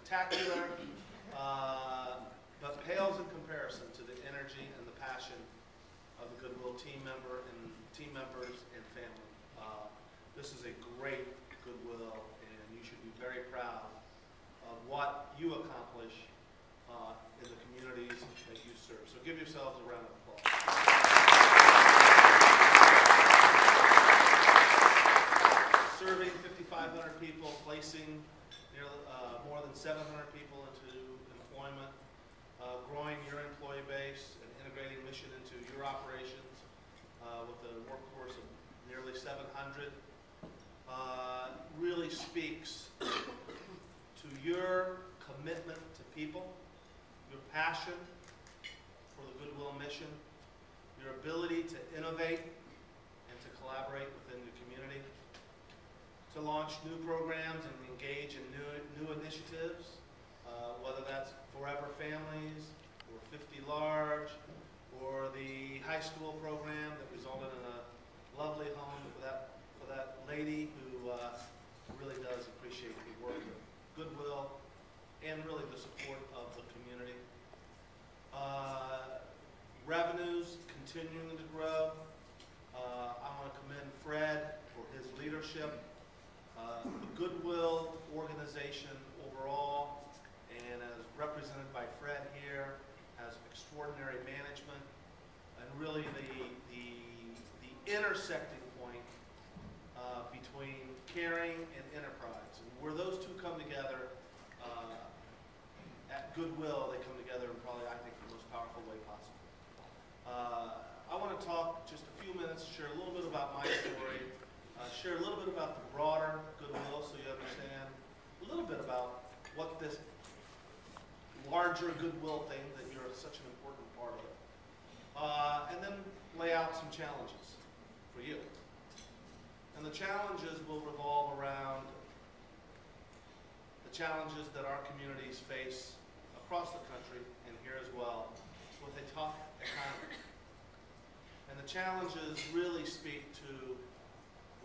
spectacular, but pales in comparison to the energy and the passion of the Goodwill team members and family. This is a great Goodwill, and you should be very proud of what you accomplish in the communities that you serve. So give yourselves a round of applause. Serving 5,500 people, placing more than 700 people into employment, growing your employee base and integrating mission into your operations with a workforce of nearly 700 really speaks to your commitment to people, your passion for the Goodwill mission, your ability to innovate and to collaborate within the community, to launch new programs and engage in new initiatives, whether that's Forever Families or 50 Large or the high school program that resulted in a lovely home for that lady who really does appreciate the work of Goodwill and really the support of the community. Revenues continuing to grow. I want to commend Fred for his leadership. The Goodwill organization overall, and as represented by Fred here, has extraordinary management and really the intersecting point between caring and enterprise. And where those two come together at Goodwill, they come together in probably, I think, the most powerful way possible. I want to talk just a few minutes, share a little bit about my story, share a little bit about the broader Goodwill so you understand a little bit about what this larger Goodwill thing that you're such an important part of, and then lay out some challenges for you. And the challenges will revolve around the challenges that our communities face across the country and here as well with a tough economy. And the challenges really speak to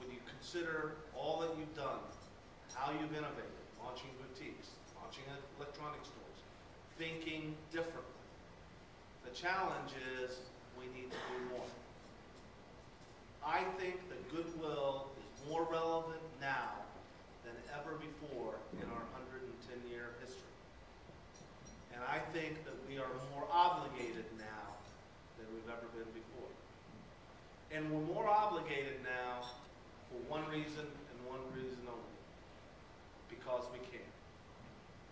when you consider all that you've done, how you've innovated, launching boutiques, launching electronic stores, thinking differently. The challenge is we need to do more. I think that Goodwill is more relevant now than ever before in our 110-year history. And I think that we are more obligated now than we've ever been before. And we're more obligated now for one reason and one reason only. Because we can.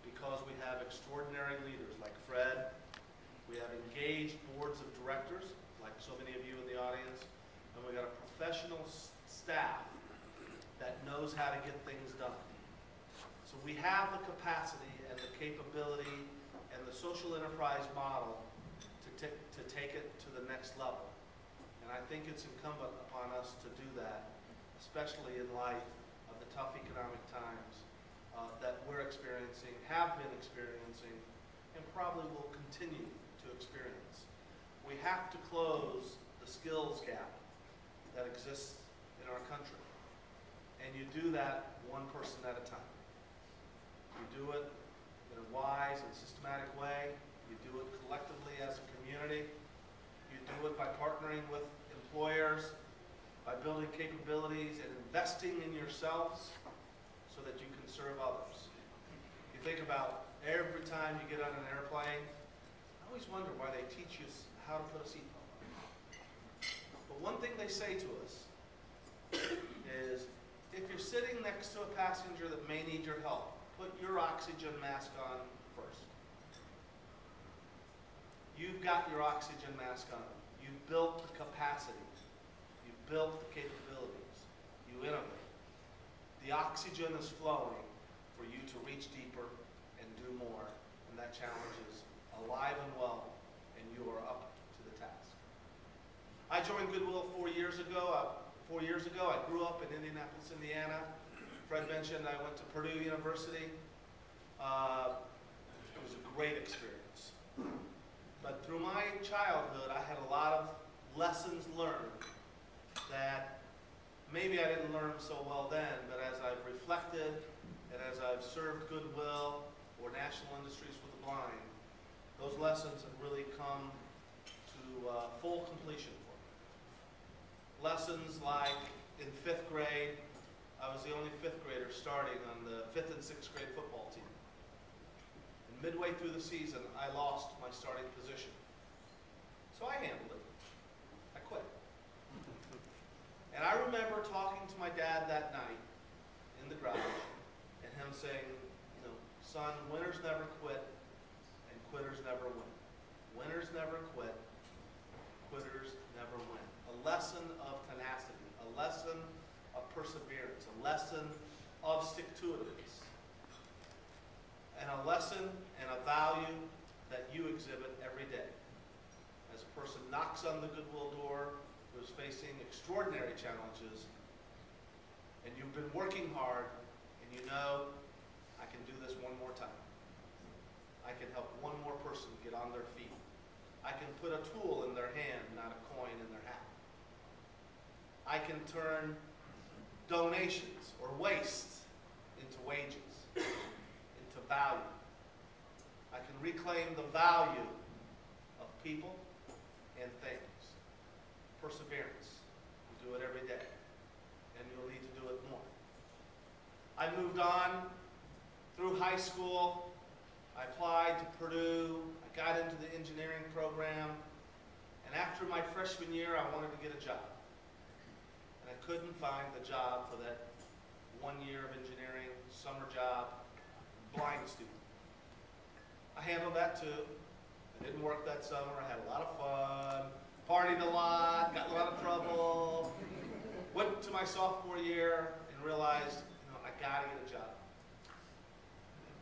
Because we have extraordinary leaders like Fred. We have engaged boards of directors, like so many of you in the audience. And we got a professional staff that knows how to get things done. So we have the capacity and the capability and the social enterprise model to take it to the next level. And I think it's incumbent upon us to do that, especially in light of the tough economic times that we're experiencing, have been experiencing, and probably will continue to experience. We have to close the skills gap that exists in our country. And you do that one person at a time. You do it in a wise and systematic way. You do it collectively as a community. You do it by partnering with employers, by building capabilities and investing in yourselves so that you can serve others. You think about every time you get on an airplane, I always wonder why they teach you how to put a seatbelt on. But one thing they say to us is, if you're sitting next to a passenger that may need your help, put your oxygen mask on first. You've got your oxygen mask on. You've built the capacity. You've built the capabilities. You innovate. The oxygen is flowing for you to reach deeper and do more, and that challenge is alive and well, and you are up to the task. I joined Goodwill 4 years ago. 4 years ago, I grew up in Indianapolis, Indiana. Fred mentioned I went to Purdue University. It was a great experience. But through my childhood, I had a lot of lessons learned that maybe I didn't learn so well then, but as I've reflected and as I've served Goodwill or National Industries for the Blind, those lessons have really come to full completion for me. Lessons like in 5th grade, I was the only 5th grader starting on the 5th and 6th grade football team. And midway through the season, I lost my starting position. So I handled it. I quit. And I remember talking to my dad that night in the garage and him saying, you know, son, winners never quit and quitters never win. Winners never quit, quitters never win. A lesson of tenacity, a lesson of perseverance, a lesson of stick-to-itiveness, and a lesson and a value that you exhibit every day. As a person knocks on the Goodwill door, who is facing extraordinary challenges, and you've been working hard, and you know, I can do this one more time. I can help one more person get on their feet. I can put a tool in their hand, not a coin in their hat. I can turn donations or waste into wages, into value. I can reclaim the value of people and things. Perseverance. You do it every day, and you'll need to do it more. I moved on through high school. I applied to Purdue. I got into the engineering program, and after my freshman year, I wanted to get a job. And I couldn't find the job for that 1 year of engineering, summer job, blind student. I handled that too. I didn't work that summer. I had a lot of fun, partied a lot, got in a lot of trouble. Went to my sophomore year and realized, you know, I gotta get a job.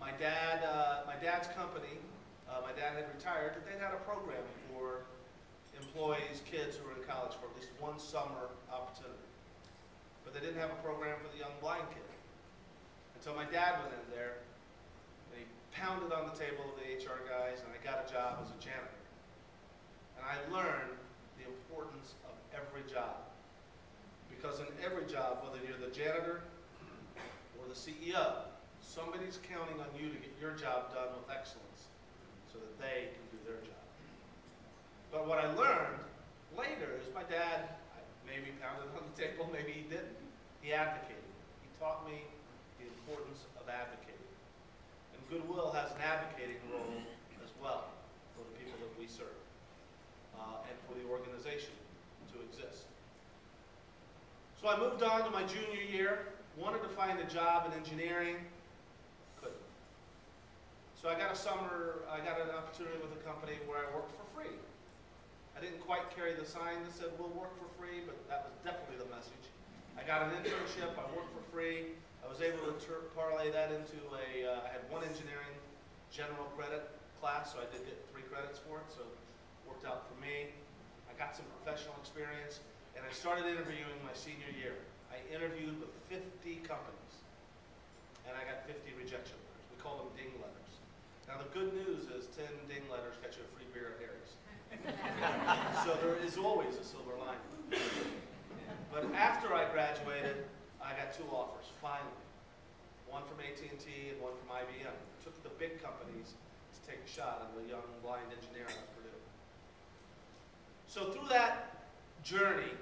My dad's company, my dad had retired, but they had a program for employees, kids who were in college for at least one summer opportunity. But they didn't have a program for the young blind kid. And so my dad went in there, and he pounded on the table of the HR guys, and I got a job as a janitor. And I learned the importance of every job. Because in every job, whether you're the janitor or the CEO, somebody's counting on you to get your job done with excellence so that they can do their job. But what I learned later is my dad maybe pounded on the table, maybe he didn't. He advocated. He taught me the importance of advocating. And Goodwill has an advocating role as well for the people that we serve and for the organization to exist. So I moved on to my junior year, wanted to find a job in engineering, couldn't. So I got an opportunity with a company where I worked for free. I didn't quite carry the sign that said, we'll work for free, but that was definitely the message. I got an internship, I worked for free. I was able to parlay that into I had one engineering general credit class, so I did get 3 credits for it, so it worked out for me. I got some professional experience, and I started interviewing my senior year. I interviewed with 50 companies, and I got 50 rejection letters. We call them ding letters. Now the good news is 10 ding letters get you a free beer at Harry's. So there is always a silver lining. But after I graduated, I got 2 offers, finally. One from AT&T and one from IBM. I took the big companies to take a shot at a young blind engineer at Purdue. So through that journey,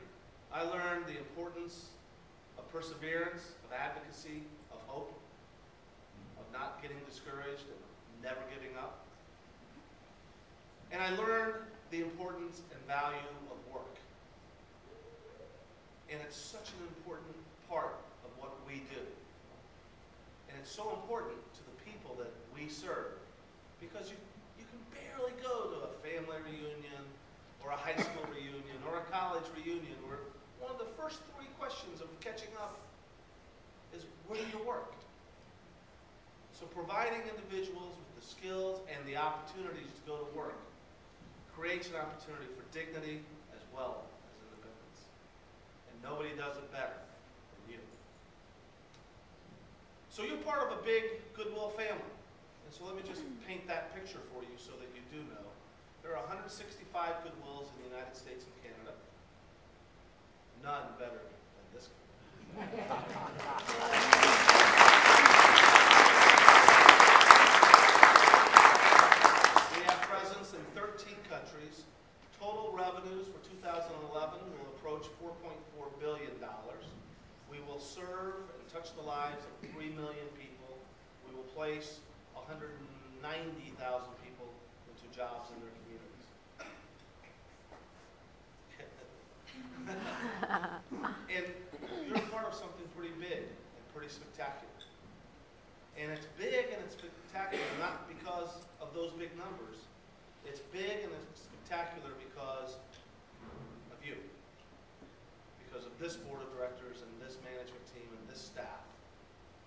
I learned the importance of perseverance, of advocacy, of hope, of not getting discouraged and never giving up. And I learned the importance and value of work. And it's such an important part of what we do. And it's so important to the people that we serve, because you can barely go to a family reunion or a high school reunion or a college reunion where one of the first 3 questions of catching up is, where do you work? So providing individuals with the skills and the opportunities to go to work creates an opportunity for dignity as well as independence. And nobody does it better than you. So you're part of a big Goodwill family. And so let me just paint that picture for you so that you do know. There are 165 Goodwills in the United States and Canada. None better than this one. the lives of 3 million people. We will place 190,000 people into jobs in their communities. And you're part of something pretty big and pretty spectacular. And it's big and it's spectacular not because of those big numbers. It's big and it's spectacular because of you. Because of this board of directors and this management team and this staff.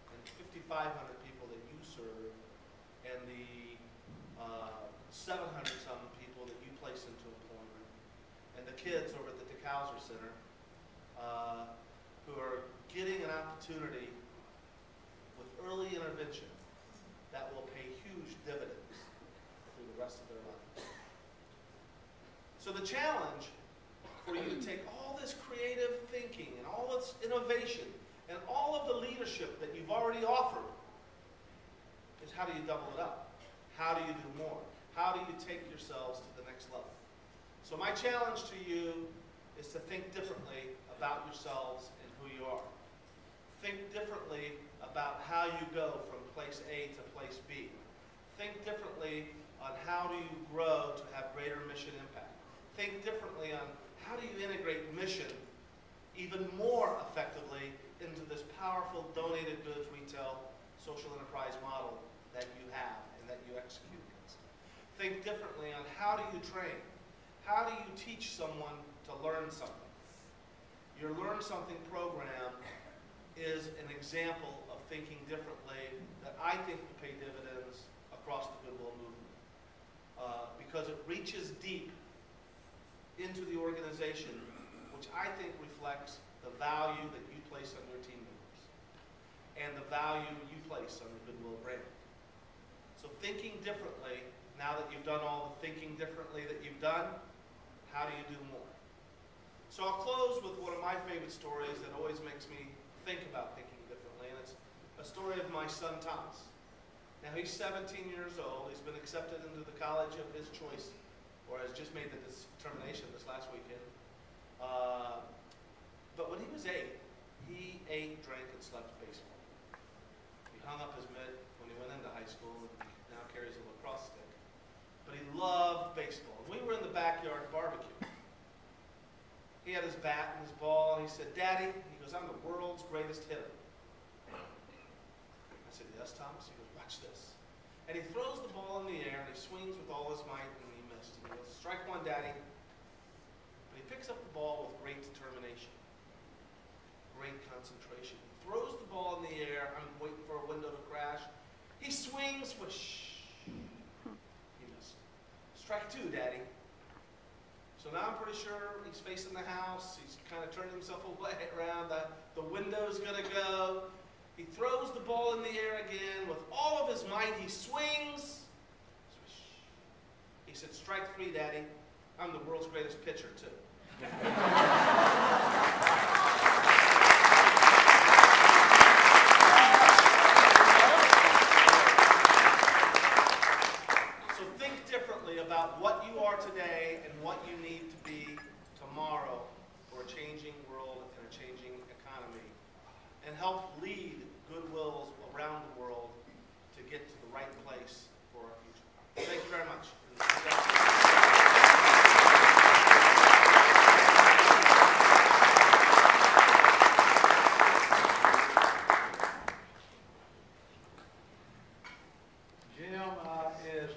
And 5,500 people that you serve and the 700-some people that you place into employment. And the kids over at the DeKalser Center who are getting an opportunity with early intervention that will pay huge dividends through the rest of their lives. So the challenge for you to take all this creative thinking and all this innovation and all of the leadership that you've already offered is how do you double it up? How do you do more? How do you take yourselves to the next level? So my challenge to you is to think differently about yourselves and who you are. Think differently about how you go from place A to place B. Think differently on how do you grow to have greater mission impact. Think differently on how do you integrate mission even more effectively into this powerful donated goods retail social enterprise model that you have and that you execute against. Think differently on how do you train. How do you teach someone to learn something? Your Learn Something program is an example of thinking differently that I think will pay dividends across the Goodwill movement. Because it reaches deep into the organization, which I think reflects the value that you place on your team members and the value you place on the Goodwill brand. So thinking differently, now that you've done all the thinking differently that you've done, how do you do more? So I'll close with one of my favorite stories that always makes me think about thinking differently, and it's a story of my son Thomas. Now he's 17 years old. He's been accepted into the college of his choice, or has just made the determination this last weekend. But when he was 8, he ate, drank, and slept baseball. He hung up his mitt when he went into high school, and now carries a lacrosse stick. But he loved baseball. We were in the backyard barbecue. He had his bat and his ball, and he said, "Daddy," he goes, "I'm the world's greatest hitter." I said, "Yes, Thomas?" He goes, "Watch this." And he throws the ball in the air, and he swings with all his might, and he missed. And he goes, "Strike one, Daddy." But he picks up the ball with great determination, great concentration. He throws the ball in the air. I'm waiting for a window to crash. He swings, whoosh. He missed. "Strike two, Daddy." So now I'm pretty sure he's facing the house. He's kind of turning himself away around. The window's going to go. He throws the ball in the air again. With all of his might, he swings. Swish. He said, "Strike three, Daddy. I'm the world's greatest pitcher, too." So think differently about what you are today and what you need to be tomorrow for a changing world and a changing economy, and help lead Goodwills around the world to get to the right place for our future. Thank you very much. Jim is